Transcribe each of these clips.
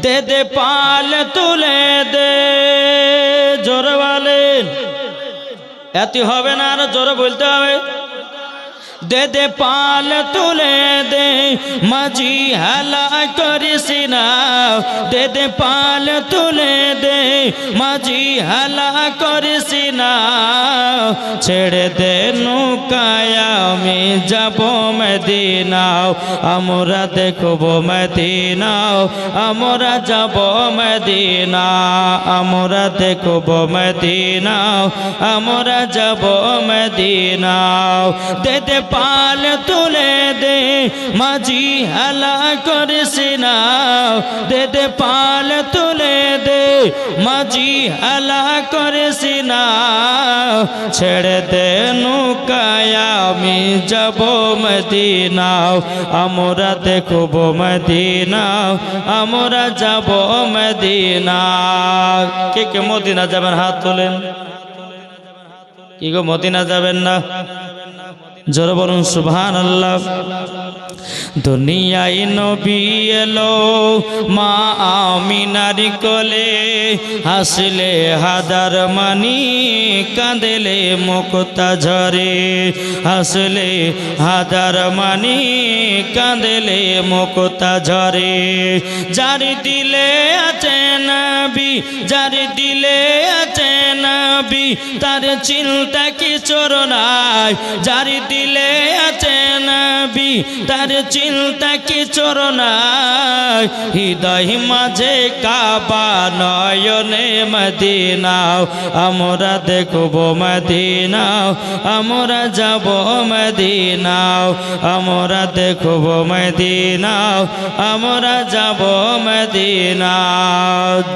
দে দে পাল তুলে দে, জোরে বলেন। এত হবে না, আরো জোরে বলতে হবে। দে দে পাল তুলে দে, মাঝি হেলা করিস না। দে দে পাল তুলে দে, মাঝি হেলা করিস না। ছেড়ে দে নৌকায় আমি যাব মদিনা, আমরা দেখব মদিনা, আমরা যাব মদিনা, আমরা দেখব মদিনা, আমরা যাব মদিনা। দে দে পাল তুলে দে, মাঝি হেলা করিস না। দে দে পাল তুলে দে, মাঝি হেলা করিস না। ছেড়ে দে নৌকায় আমি যাব মদিনা, আমরা দেখব মদিনা, আমরা যাব মদিনা। কে কে মদিনা যাবেন হাত তোলেন। কি গো মদিনা যাবেন না? জোরে বলুন সুবহানাল্লাহ। দুনিয়ায় নবী এলো মা আমিনার কোলে, হাসলে হাজার মানি কাঁদেলে মুক্তা ঝরে। হাসলে হাজার মানি কাঁদেলে মুক্তা ঝরে। যার দিলে আছে নবী, যার দিলে আছে নবী, তার চিন্তা কিছুর নাই। যার দিলে আছে নবী, তার চিন্তা কিছুর নাই। হৃদয় মাঝে কাবা, নয়নে মদিনা, আমরা দেখব মদিনা, আমরা যাব মদিনা, আমরা দেখব মদিনা, আমরা যাব মদিনা।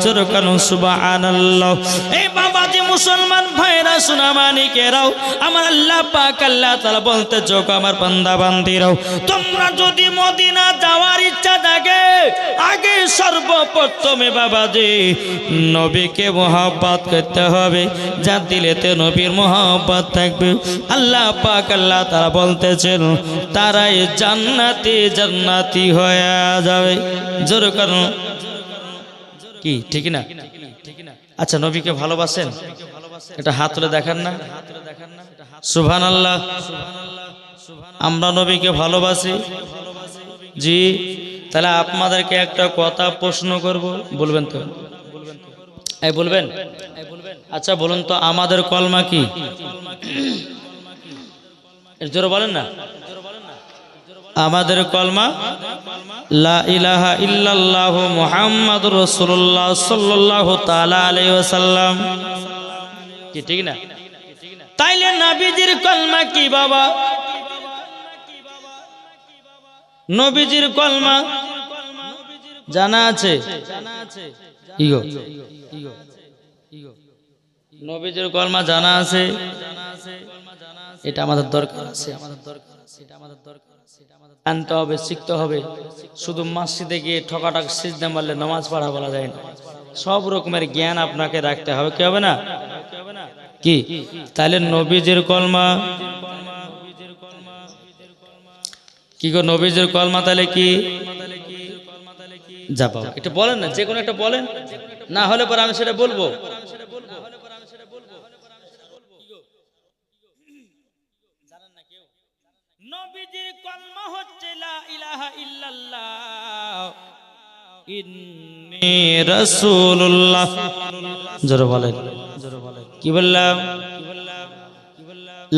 জোরে বলুন সুবহানাল্লাহ। এই বাবাজি মুসলমান ভাইরা সোনা মানিকেরাও, আমার আল্লাহ পাক আল্লাহ তাআলা বলতে চোখ আমার বান্দা বান্দিরাও, তোমরা যদি মদিনা যাওয়ার ইচ্ছা থাকে, আগে সর্বপ্রথমে বাবাজি নবীকে মহব্বত করতে হবে। যার দিলেতে নবীর মহব্বত থাকবে, আল্লাহ পাক আল্লাহ তাআলা বলতেছেন তারাই জান্নাতি জান্নাতি হয়ে যাবে। জোরে করুন কি ঠিক না? আচ্ছা নবীকে ভালোবাসেন? এটা হাত তুলে দেখান না। সুবহানাল্লাহ। আমরা নবীকে ভালোবাসি জি। তাহলে আপনাদেরকে একটা কথা প্রশ্ন করব, বলবেন তো? এই বলবেন? আচ্ছা বলুন তো, আমাদের কলমা কি? এর জোরে বলেন না। আমাদের কলমা লা ইলাহা ইল্লাল্লাহু মুহাম্মাদুর রাসূলুল্লাহ সাল্লাল্লাহু তাআলা আলাইহি ওয়াসাল্লাম। কি ঠিক না? তাইলে নবীজির কলমা কি বাবা? নবীজির কলমা জানা আছে? ইগো নবীজির কলমা জানা আছে? এটা আমাদের দরকার আছে, আমাদের দরকার আছে, এটা আমাদের দরকার আছে, এটা আমাদের জানতে হবে, শিখতে হবে। শুধু মসজিদে গিয়ে ঠকাঠক সিজদা মারলে নামাজ পড়া বলা যায় না। সব রকমের জ্ঞান আপনাকে রাখতে হবে, কি হবে না? কি তাহলে নবীজির কলমা কি গো? নবীজির কলমা তাহলে কি? যা বাবা এটা বলেন না, যে কোনো একটা বলেন, না হলে পরে আমি সেটা বলবো। নবীজির কলমা হচ্ছে লা ইলাহা ইল্লাল্লাহ ইন্নী রাসূলুল্লাহ। জোরে বলেন, জোরে বলেন। কি বললাম?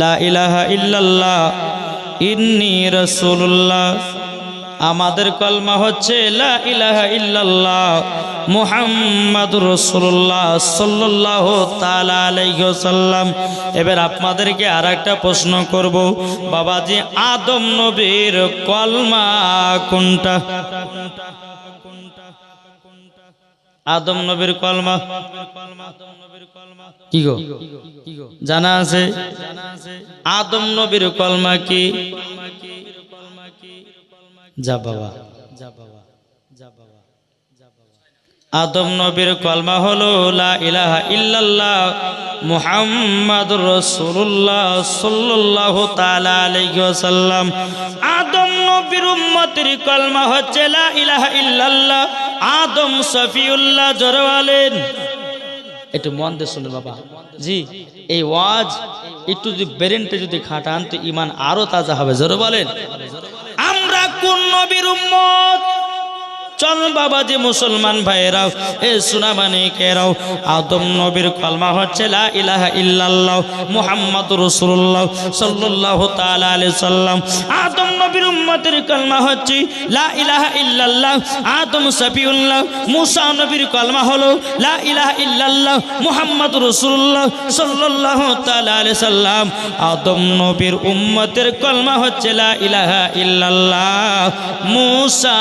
লা ইলাহা ইল্লাল্লাহ ইন্নী রাসূলুল্লাহ। আমাদের কলমা হচ্ছে লা ইলাহা ইল্লাল্লাহ মুহাম্মাদুর রাসূলুল্লাহ সাল্লাল্লাহু তাআলা আলাইহি ওয়াসাল্লাম। এবার আপনাদেরকে আরেকটা প্রশ্ন করব, বাবাজি আদম নবীর কলমা কোনটা? আদম নবীর কলমা কি গো? জানা আছে? আদম নবীর কলমা কি? যা বাবা, যা বাবা, যা বাবা। আদম নবীর কলমা হলো লা ইলাহা ইল্লাল্লাহ মুহাম্মাদুর রাসূলুল্লাহ সাল্লাল্লাহু তাআলা আলাইহি ওয়াসাল্লাম। আদম নবীর উম্মতের কলমা হচ্ছে লা ইলাহা ইল্লাল্লাহ। আদম সফিউল্লাহ জোরে বলেন। একটু মন দিয়ে শুনুন বাবা জি, এই ওয়াজ একটু যদি ব্রেনটা যদি খাটান তো ঈমান আরো তাজা হবে। জোরে বলেন। আমরা কোন নবীর উম্মত? চল বাবা যে মুসলমান ভাইরাও, এ সুনামানিকেরাও, আদম নবীর কলমা হচ্ছে লা ইলাহা ইল্লাল্লাহ মুহাম্মাদুর রাসূলুল্লাহ সাল্লাল্লাহু তাআলা আলাইহি সাল্লাম। আদম নবীর উম্মতের কলমা হচ্ছে লা ইলাহা ইল্লাল্লাহ। আদম সফিউল্লাহ। মুসা নবীর কলমা হলো লা ইলাহা ইল্লাল্লাহ মুহাম্মাদুর রাসূলুল্লাহ সাল্লাল্লাহু তাআলা আলাইহি সাল্লাম। আদম নবীর উম্মতের কলমা হচ্ছে লা ইলাহা ইল্লাল্লাহ মুসা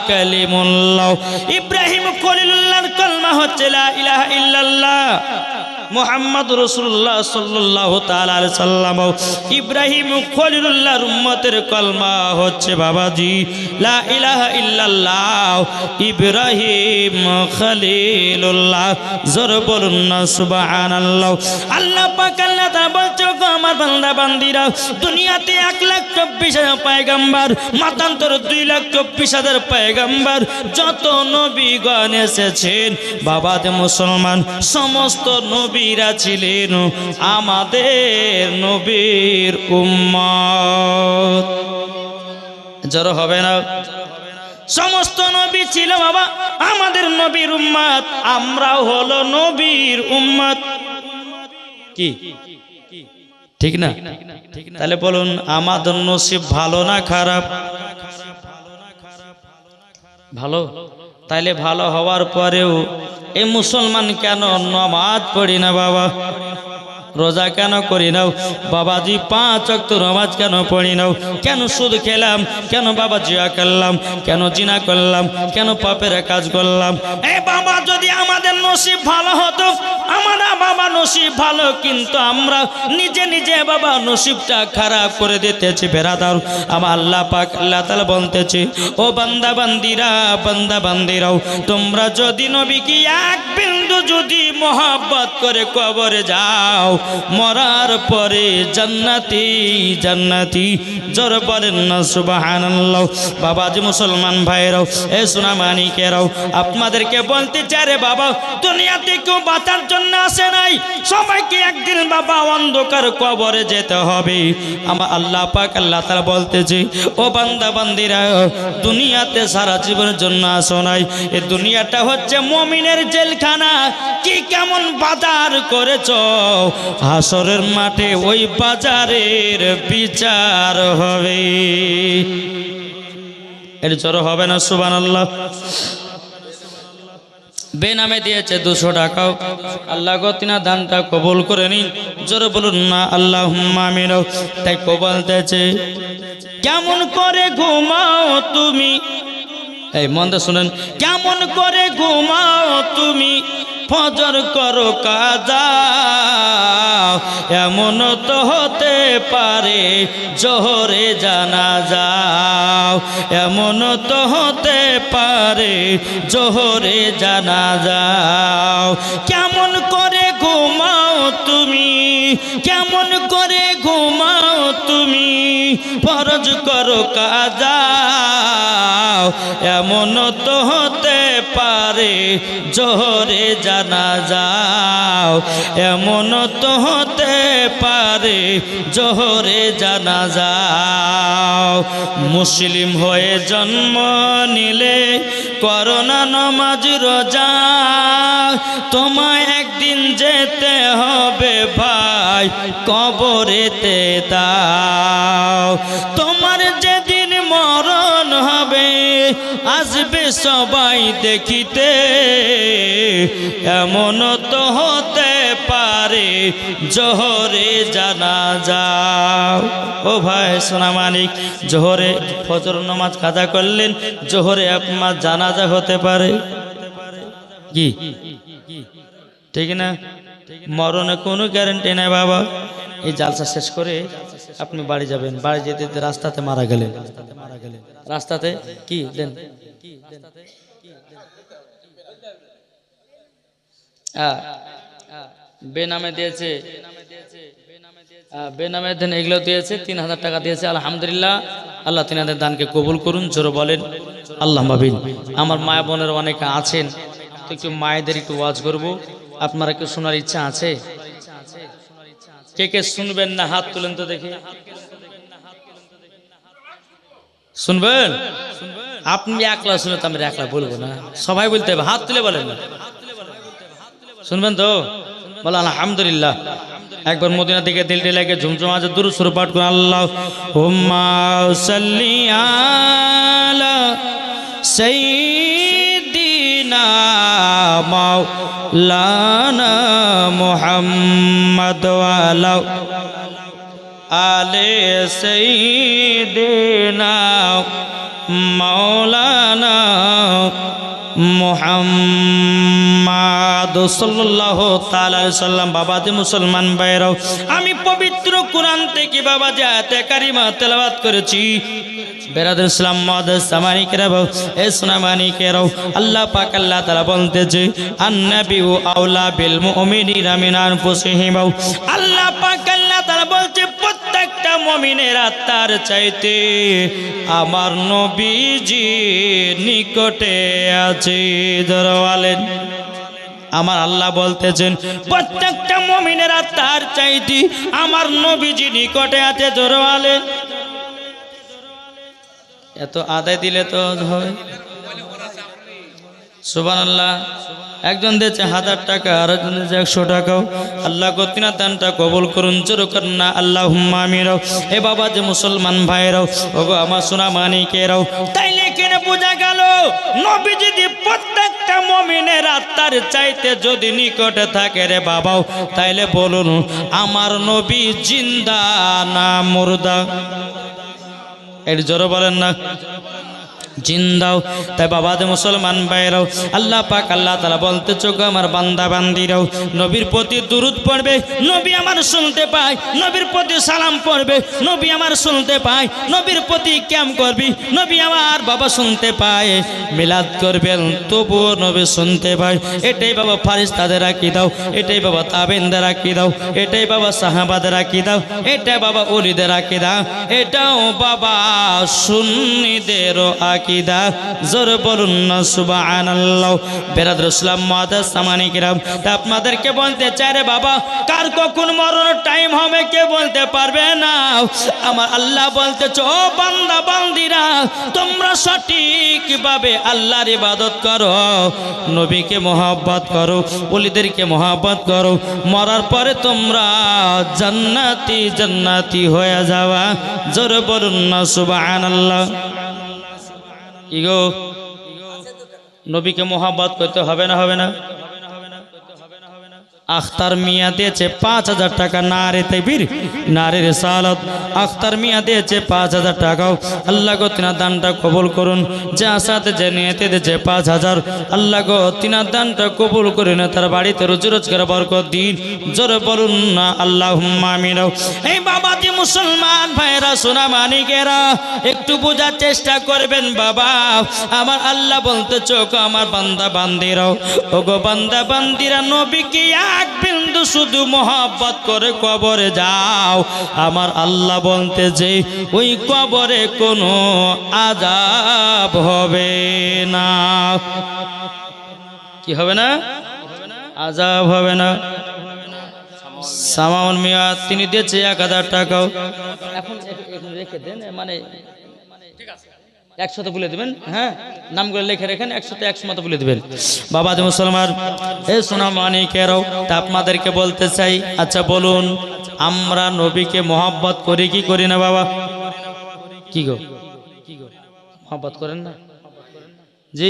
কালিমুল্লাহ। ইব্রাহিম খলিলুল্লাহর কলমা হচ্ছে লা ইলাহা ইল্লাল্লাহ মুহাম্মাদুর রাসূলুল্লাহ সাল্লাল্লাহু তাআলা আলাইহি সাল্লাম। ইব্রাহিম খলিলুল্লাহর উম্মতের কলমা হচ্ছে বাবাজি লা ইলাহা ইল্লাল্লাহ ইব্রাহিম খলিলুল্লাহ। জোরে বলুন না সুবহানাল্লাহ। আল্লাহ পাক আল্লাহ তাআলা বলছে গো আমার বান্দা বান্দীরা, দুনিয়াতে 1,24,000 পয়গম্বর, মতান্তর 2,24,000 পয়গম্বর, যত নবীগণ এসেছেন বাবাতে মুসলমান, সমস্ত নবীরা ছিলেন আমাদের নবীর উম্মত। জোরে হবে না? সমস্ত নবী ছিল বাবা আমাদের নবীর উম্মত, আমরাও হলো নবীর উম্মত। কি ঠিক না? তাহলে বলুন আমাদের নসিব ভালো না খারাপ? ভালো। তাইলে ভালো হওয়ার পরেও এই মুসলমান কেন নামাজ পড়ি না বাবা? রোজা কেন করি নাও বাবাজি? 5 ওয়াক্ত নামাজ কেন পড়ি নাও? কেন সুদ খেলাম? কেন বাবা জিয়া করলাম? কেন জিনা করলাম? কেন পাপের কাজ করলাম? এ বাবা যদি আমাদের নসিব ভালো হতো, আমরা বাবা নসিব ভালো, কিন্তু আমরা নিজে নিজে বাবা নসিবটা খারাপ করে দিতেছি। বেরাদার আমার আল্লাহ পাক আল্লাহ তাআলা বলতেছে, ও বান্দা বান্দিরা, বান্দা বান্দিরাও, তোমরা যদি নবীকে এক বিন্দু যদি মহব্বত করে কবরে যাও, মরার পরে জান্নাতি জান্নাতি। জোরে বলেন না সুবহানাল্লাহ। বাবাজি মুসলমান ভাইরাও, এ সোনামানিকেরাও, আপনাদেরকে বলতে চাই রে বাবা, দুনিয়াতে কেউ বাঁচার জন্য আসে নাই, সবাইকে একদিন বাবা অন্ধকার কবরে যেতে হবে। আমার আল্লাহ পাক আল্লাহ তাআলা বলতেছে, ও বান্দা বান্দিরা, দুনিয়াতে সারা জীবনের জন্য আসো নাই। এই দুনিয়াটা হচ্ছে মুমিনের জেলখানা। কি কেমন বাজার করেছো, হাসরের মাঠে ওই বাজারের বিচার হবে। এর জোরে হবে না সুবহানাল্লাহ? বেনামে দিয়েছে 200 টাকাও, আল্লাহ গো তিনা দানটা কবুল করে নিন। জোরে বলুন না আল্লাহুম্মা আমিন। তাই বলতেছে, কেমন করে ঘুমাও তুমি, এই মন দিয়ে শুনেন, কেমন করে ঘুমাও তুমি, ফজর করো কাজা, এমন তো হতে পারে জোহরে জানাজা, এমন তো হতে পারে জোহরে জানাজা। কেমন করে ঘুমাও তুমি, কেমন করে ঘুমাও তুমি, ফরজ করো কাজা, এমন তো হতে পারে জোহরে জানাজা, এমন তো হতে পারে জোহরে জানাজা। মুসলিম হয়ে জন্ম নিলে করোনা নামাজ রোজা, তোমায় একদিন যেতে হবে ভাই কবরেতে দাও। তোমার যেদিন মরণ হবে আসবে সবাই দেখিতে, এমন তো হতে পারে জোহরে জানাজা। ও ভাই সোনামানিক, জোহরে ফজর নামাজ কাজা করলেন, জোহরে আপনার জানাজা হতে পারে। কি ঠিক না? মরণে কোনো গ্যারান্টি নেই বাবা। এই জালসা শেষ করে আপনি বাড়ি যাবেন, বাড়ি যেতে যেতে রাস্তাতে মারা গেলেন, রাস্তাতে কি দেন, বেনামে দিয়েছে, বেনামে দেন এগুলো দিয়েছে, 3000 টাকা দিয়েছে। আলহামদুলিল্লাহ, আল্লাহ তিনাদের দানকে কবুল করুন, জোরে বলেন আল্লাহ মাবিন। আমার মায়া বোনের অনেকে আছেন, তো একটু মায়েদের একটু ওয়াজ করব, আপনারা একটু শোনার ইচ্ছা আছে? কে কে শুনবেন না হাত তুলেন তো দেখি। শুনবেন? আপনি একলা শুনে তো আমি একলা বলবো না, সবাই বলতে হবে, হাত তুলে বলেন না। শুনবেন তো? বলো আলহামদুলিল্লাহ। একবার মদিনা থেকে দিলটি লাগে ঝুমঝুম আছে দুরূদ শরীফ পাঠ করুন। আল্লাহুম্মা সাল্লি আলা সাইয়্যিদিনা মাওলানা মুহাম্মদ ওয়া আলা আলে সাইয়্যিদিনা মাওলানা মুহাম্মদ সাল্লাল্লাহু তাআলা আলাইহি সাল্লাম। বাবাজি মুসলমান ভাইরাও, আমি পবিত্র কোরআন থেকে বাবাজি আয়াতে কারিমা তেলাওয়াত করেছি। বেরাদুল ইসলাম মুআদ্দাস সামানিকেরাও, এ সোনামানিকেরাও, আল্লাহ পাক আল্লাহ তাআলা বলতেছে আন-নাবিয়্যু আওলা বিল মুমিনিনা মিন আনফুসিহিম। আল্লাহ পাক আল্লাহ তাআলা বলছে প্রত্যেকটা মুমিনের আত্মার চাইতে আমার নবীজি নিকটে আছে। ধরওয়ালেন আমার আল্লাহ বলতেছেন প্রত্যেকটা মুমিনের আত্মার চাইতে আমার নবীজি নিকটে আছে। ধরওয়ালেন এত আদায় দিলে তো হয়। সুবহানাল্লাহ। একজন দিয়েছে 1000 টাকা, আরেকজন দিয়েছে 100 টাকাও। আল্লাহ গতিনা দানটা কবুল করুন, জোরে করুন না আল্লাহুম্মা আমিন। এ বাবা যে মুসলমান ভাইরাও, ওগো আমার সোনা মানিকেরাও, তাইলে কেন বোঝা গেল নবী যদি প্রত্যেকটা মুমিনের আত্মার চাইতে যদি নিকটে থাকে রে বাবাও, তাইলে বলুন আমার নবী জিন্দা না মুর্দা? এর জোরে বলেন না জিন্দাও। তাই বাবাদে মুসলমান ভাইরাও, আল্লাহ পাক আল্লাহ তাআলা বলতে চোখ আমার বান্দা বান্দিরাও নবীর প্রতি দুরূদ পড়বে, নবী আমার শুনতে পায়, নবীর প্রতি সালাম পড়বে, নবী আমার শুনতে পায়, নবীর প্রতি ক্যাম করবি, নবী আমার বাবা শুনতে পায়, মিলাদ করবেন তবুও নবী শুনতে পায়। এটাই বাবা ফারিস্তাদের রাখি দাও, এটাই বাবা তাবেনদের রাখি দাও, এটাই বাবা সাহাবাদের রাখি দাও, এটাই বাবা ওলিদের রাখি দাও, এটাও বাবা সুন্নিদেরও আকিদা। জোরে বলুন না সুবহানাল্লাহ। বেরাদুল ইসলাম মুআদ্দাস সামানিকেরাম, তা আপনাদেরকে বলতে চাই রে বাবা, কার কখন মরণের টাইম হবে কে বলতে পারবে না। আমার আল্লাহ বলতেছ ও বান্দা বান্দিরা, তোমরা সঠিকভাবে আল্লাহর ইবাদত করো, নবীকে মহব্বত করো, ওলিদেরকে মহব্বত করো, মরার পরে তোমরা জান্নাতি জান্নাতি হয়ে যাওয়া। জোরে বলুন না সুবহানাল্লাহ। ইগো নবীকে মহব্বত করতে হবে না? হবে না? আখতার মিয়া দিয়েছে 5000 টাকা, নারে তাকবীর নারে রিসালাত। আখতার মিয়া দিয়েছে 5000 টাকাও। আল্লাহ গো তিনার দানটা কবুল করুন। যা সাথে যে নিয়েতে দিয়েছে 5000, আল্লাহ গো তিনার দানটা কবুল করে না, তার বাড়িতে রুজি রোজগার বরকত দিন। জোরে বলুন না আল্লাহুম্মা আমিন। এই বাবাজি মুসলমান ভাইরা সোনা মানিকেরা, একটু বোঝার চেষ্টা করবেন বাবা। আমার আল্লাহ বলতে চোখ আমার বান্দা বান্দিরাও, ওগো বান্দা বান্দিরা, নবীকে এক বিন্দু শুধু মহব্বত করে কবরে যাও, আমার আল্লাহ বলতে যে ওই কবরে কোনো আযাব হবে না। কি হবে না? আযাব হবে না। সামাউন মিয়া তিনি দিয়েছে 1000 টাকাও। এখন রেখে দেন, মানে 100 বলে দেবেন। হ্যাঁ, নামগুলো লিখে রেখেন, 100 100 মতো বলে দেবেন। বাবা যে মুসলমান, এ সোনা মানিকেরাও, তা আপনাদেরকে বলতে চাই, আচ্ছা বলুন আমরা নবীকে মহব্বত করি কি করি না বাবা? কি গো মহব্বত করেন না? জি।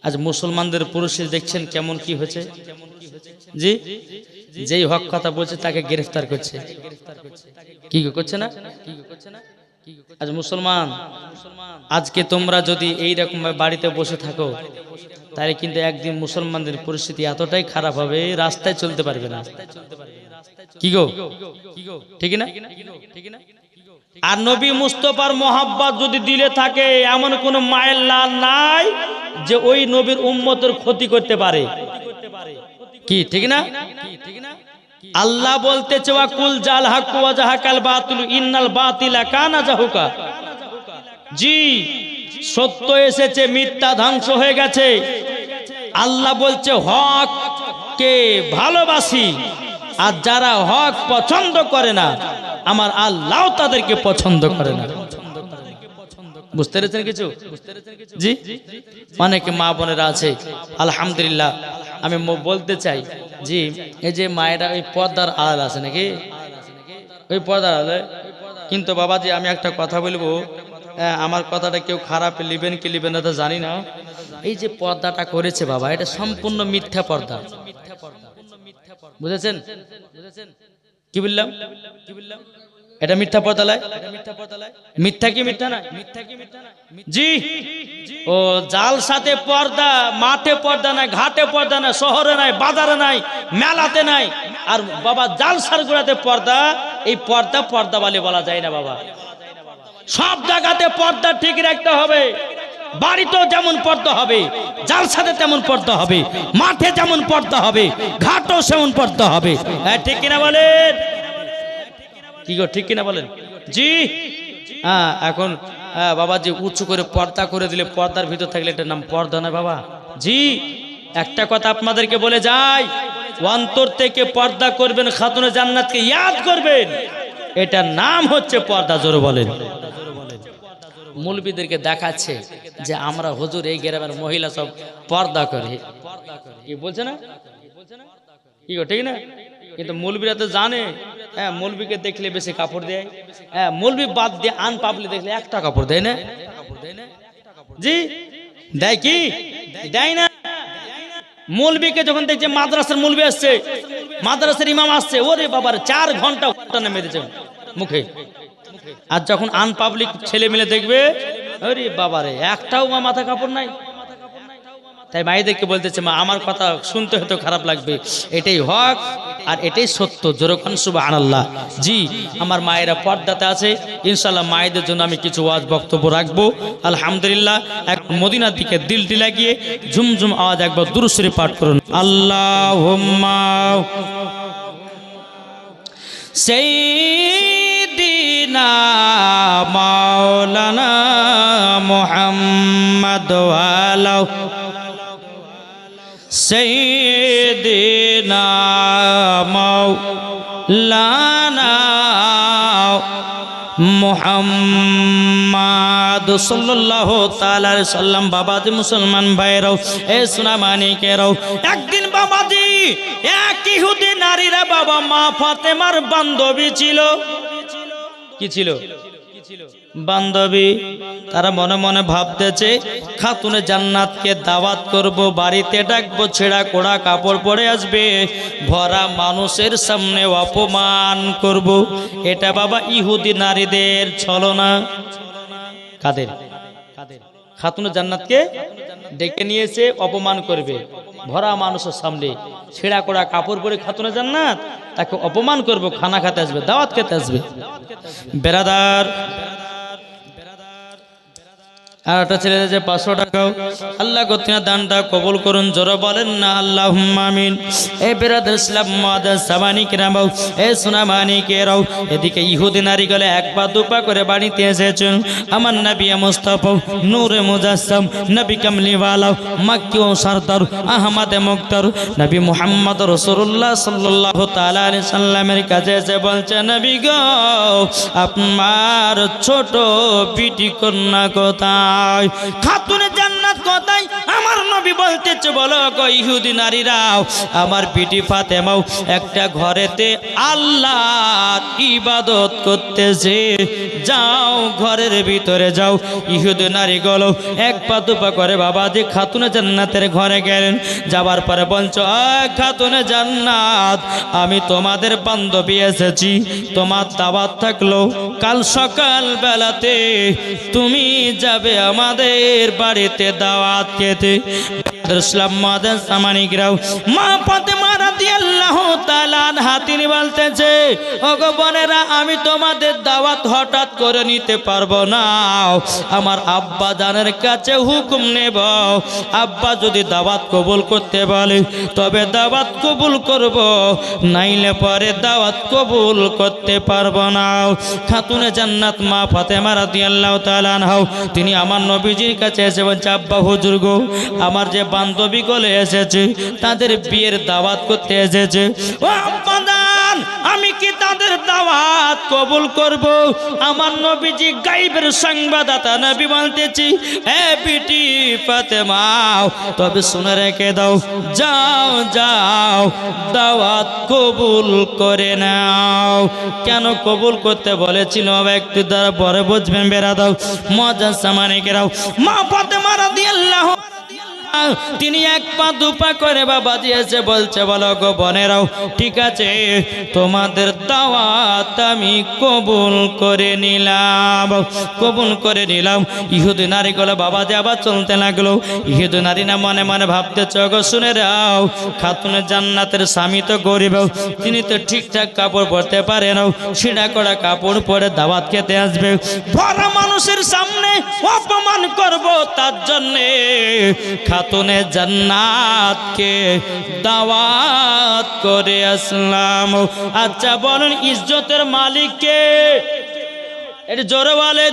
আজ মুসলমানদের পুরুষের দেখছেন কেমন কি হয়েছে? জি, যেই হক কথা বলছে তাকে গ্রেফতার করছে। কি গো করছে না? আজ মুসলমান, আজকে তোমরা যদি এইরকম বাড়িতে বসে থাকো, তাহলে কিন্তু একদিন মুসলমানদের পরিস্থিতি এতটাই খারাপ হবে, রাস্তায় চলতে পারবে না। কি গো ঠিক না? আর নবী মুস্তাফার মহব্বত যদি দিলে থাকে, এমন কোন মায়ের লাল নাই যে ওই নবীর উম্মতের ক্ষতি করতে পারে। কি ঠিক না? আল্লাহ বলতেছে ওয়া কুল জাল হক ওয়া জাহাকাল বাতিল ইন্নাল বাতিলা কানা জাহুকা। জি, সত্য এসেছে, মিথ্যা ধ্বংস হয়ে গেছে। আল্লাহ বলছে হক কে ভালোবাসি, আর যারা হক পছন্দ করে না আমার আল্লাহ তাদেরকে পছন্দ করে না। বুঝতে পেরেছেন কিছু? জি, অনেকে মা বোনেরা আছে আলহামদুলিল্লাহ। আমি বলতে চাই জি, এই যে মায়েরা ওই পর্দার আড়াল আছে নাকি, ওই পর্দার আড়ালে কিন্তু বাবাজি আমি একটা কথা বলবো, আমার কথাটা কেউ খারাপ লিবেন কি লিবেন না তো জানি না। এই যে পর্দাটা করেছে বাবা, এটা সম্পূর্ণ মিথ্যা পর্দা। বুঝেছেন? কি বললাম? এটা মিথ্যা পর্দা লাই, মিথ্যা কি মিথ্যা না? জি, ও জাল সাথে পর্দা, মাঠে পর্দা নাই, ঘাটে পর্দা নাই, শহরে নাই, বাজারে নাই, মেলাতে নাই। আর বাবা জালসার গুড়াতে পর্দা, এই পর্দা পর্দা বলে বলা যায় না বাবা। সব জায়গাতে পর্দা ঠিক রাখতে হবে। বাড়িতেও যেমন পর্দা হবে, জালসাতে তেমন পর্দা হবে, মাঠে যেমন পর্দা হবে, ঘাটও সেমন পর্দা হবে। হ্যাঁ ঠিক কিনা বলেন? কি গো ঠিক কিনা বলেন? জি হ্যাঁ। এখন বাবা যে উঁচু করে পর্দা করে দিলে, পর্দার ভিতর থাকলে এটার নাম পর্দা নয় বাবা। জি, একটা কথা আপনাদেরকে বলে যাই, অন্তর থেকে পর্দা করবেন, খাতুনে জান্নাতকে ইয়াদ করবেন, এটার নাম হচ্ছে পর্দা। জোরে বলেন। মৌলবীদেরকে দেখাচ্ছে যে আমরা হুজুর এই গ্রামের মহিলা সব পর্দা করে, কি বলছে না? কি গো ঠিক না? কিন্তু মৌলবীরা তো জানে, হ্যাঁ মৌলবীকে দেখলে বেশি কাপড় দেয়, হ্যাঁ মৌলবী বাদ দিয়ে আন পাবলি দেখলে একটা কাপড় দেয় না। জি দেয় কি? দেয় না। মৌলবীকে যখন দেখছে মাদ্রাসার মৌলবী আসছে, মাদ্রাসার ইমাম আসছে, ওরে বাবার 4 ঘন্টা নেমে দিয়েছে মুখে। আর যখন আন পাবলিক ছেলে মিলে দেখবে, আরে বাবারে একটাও মা মাথা কাপড় নাই। তাই মায়েদেরকে বলতেছে মা আমার কথা শুনতে হয়তো খারাপ লাগবে, এটাই হক আর এটাই সত্য। জোরকান সুবহানাল্লাহ। জি, আমার মায়েরা পর্দাতে আছে, ইনশাআল্লাহ মায়েদের জন্য আমি কিছু ওয়াজ বক্তব্য রাখবো আলহামদুলিল্লাহ। এক মদিনার দিকে দিলটি লাগিয়ে ঝুমঝুম আওয়াজ একবার দুরূদ শরীফ পাঠ করুন। আল্লাহুম্মা সাইয়্যিদিনা মাওলানা মুহাম্মদ ওয়া আলা সাইয়্যিদিনা মাওলানা মুহাম্মদ সাল্লাল্লাহু তাআলা আলাইহি সাল্লাম। বাবাজি মুসলমান ভাইরাও, এ সোনা মানিকেরাও, একদিন বাবাজি এক ইহুদি নারীরা বাবা মা ফাতেমার বান্ধবী ছিল। কি ছিল? বান্ধবী। তারা মনে মনে ভাবতেছে খাতুনে জান্নাতকে দাওয়াত করব, বাড়িতে ডাকবো, ছেঁড়া কোড়া কাপড় পরে আসবে, ভরা মানুষের সামনে অপমান করব। এটা বাবা ইহুদি নারীদের ছলনা। কাদের? খাতুনে জান্নাতকে ডেকে নিয়েছে, অপমান করবে, ভরা মানুষের সামনে ছেঁড়া কোড়া কাপড় পরে খাতুনে জান্নাত, তাকে অপমান করব, খানা খেতে আসবে, দাওয়াত খেতে আসবে। বেরাদার আর একটা ছেলে যে 500 টাকাও আল্লাহ গতিনা দানটা কবুল করুন। জোরে বলেন না আল্লাহুম্মা আমিন। এ বেরাদার ইসলাম মুআদ্দাস সামানি কিরামাও, এ সোনা মানিকেরাও, এদিকে ইহুদি নারীগুলো এক পা দুপা করে বাড়িতে এসেছেন। আমার নবী মুস্তাফা নূরে মুজাসসাম, নবী কামলিওয়ালা, মক্কি ও সরদার, আহমদে মুক্তার, নবী মুহাম্মদ রাসূলুল্লাহ সাল্লাল্লাহু তাআলা আলাইহি সাল্লামের কাছে এসে বলছে, নবী গো আপনার ছোট বিটি কন্যা কোথায়? খাতুনে জান্নাত কোথায়? আমার নবী বলতেছে, বলো গো ইহুদি নারীরাও, আমার বিটি ফাতেমাও একটা ঘরেতে আল্লাহর ইবাদত করতেছে, যাও ঘরের ভিতরে যাও। ইহুদি নারীগুলো এক পা দুপা করে বাবাজি খাতুনে জান্নাতের ঘরে গেলেন। যাবার পরে বলছো, খাতুনে জান্নাত, আমি তোমাদের বান্ধবী এসেছি, তোমার দাওয়াত থাকলো কাল সকাল বেলাতে তুমি যাবে আমাদের বাড়িতে দাওয়াত খেতে। রসুলাম মাদান সামানিকরাও মা ফাতেমা রাদিয়াল্লাহু তাআলা আনহা তিনি বলতেছে ওগো বোনেরা আমি তোমাদের দাওয়াত হঠাৎ করে নিতে পারবো না আমার আব্বা জানের কাছে হুকুম নেব আব্বা যদি দাওয়াত কবুল করতে বলে তবে দাওয়াত কবুল করব নাইলে পরে দাওয়াত কবুল করতে পারবো না খাতুনে জান্নাত মা ফাতেমা রাদিয়াল্লাহু তাআলা আনহা তিনি আমার নবীজির কাছে এসে বলছে আব্বা হুজুর গো আমার যে বান্ধবী গুলো এসেছে তাদের বিয়ের দাওয়াত করতে এসেছে ও আব্বা জান আমি কি তাদের দাওয়াত কবুল করব আমার নবীজি গায়বের সংবাদদাতা নবী বলতেছি এ বিটি ফাতেমা তবে শুনে রেখে দাও যাও যাও দাওয়াত কবুল করে নাও কেন কবুল করতে বলেছিল একটু দ্বারা পরে বুঝবেন বেরা দাও মজা সামানিকেরাও মা ফাতেমা রাদিয়াল্লাহু তিনি এক পা দুপা করে বাবা দিয়েছে বলছে বলো গো বোনেরাও ঠিক আছে তোমাদের দাওয়াত আমি কবুল করে নিলাম ইহুদি নারীগুলো বাবা দিয়ে আবার চলতে লাগলো ইহুদি নারী না মনে মনে ভাবতেছে গো শুনে রাও খাতুনে জান্নাতের স্বামী তো গরিব তিনি তো ঠিকঠাক কাপড় পরতে পারে না ছিঁড়া করা কাপড় পরে দাওয়াত খেতে আসবে বড় মানুষের সামনে অপমান করব তার জন্যে খাতুনে জান্নাতকে দাওয়াত করে আসলাম আচ্ছা বলেন ইজ্জতের মালিক কে এটা জোরে বলেন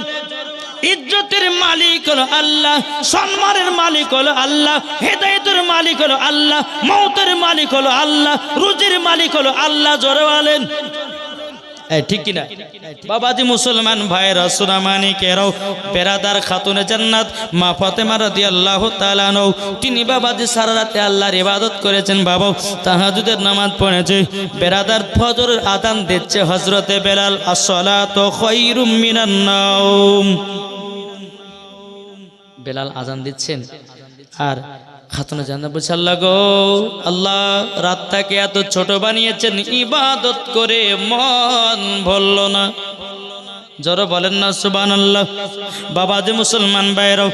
ইজ্জতের মালিক হলো আল্লাহ সম্মানের মালিক হলো আল্লাহ হেদায়েতের মালিক হলো আল্লাহ মওতের মালিক হলো আল্লাহ রুজির মালিক হলো আল্লাহ জোরে বলেন ঠিক কিনা বাবাজি মুসলমান ভাইরা সুনামানিকেরাও পেরাদার খাতুনে জান্নাত মা ফাতেমা রাদিয়াল্লাহু তাআলা আনহা তিনি বাবাজি সারা রাতে আল্লাহর ইবাদত করেছেন বাবা তাহাজ্জুদের নামাজ পড়েছে পেরাদার ফজরের আযান দিচ্ছে হযরতে বেলাল as-সালাতু খায়রুম মিনান নাওম বেলাল আযান দিচ্ছেন আর খাতুনে জান্নাত বলছে আল্লাহ গো আল্লাহ রাতটাকে এত ছোট বানিয়েছেন ইবাদত করে মন ভরল না জোরে বলেন না সুবহানাল্লাহ বাবাজি মুসলমান ভাইরা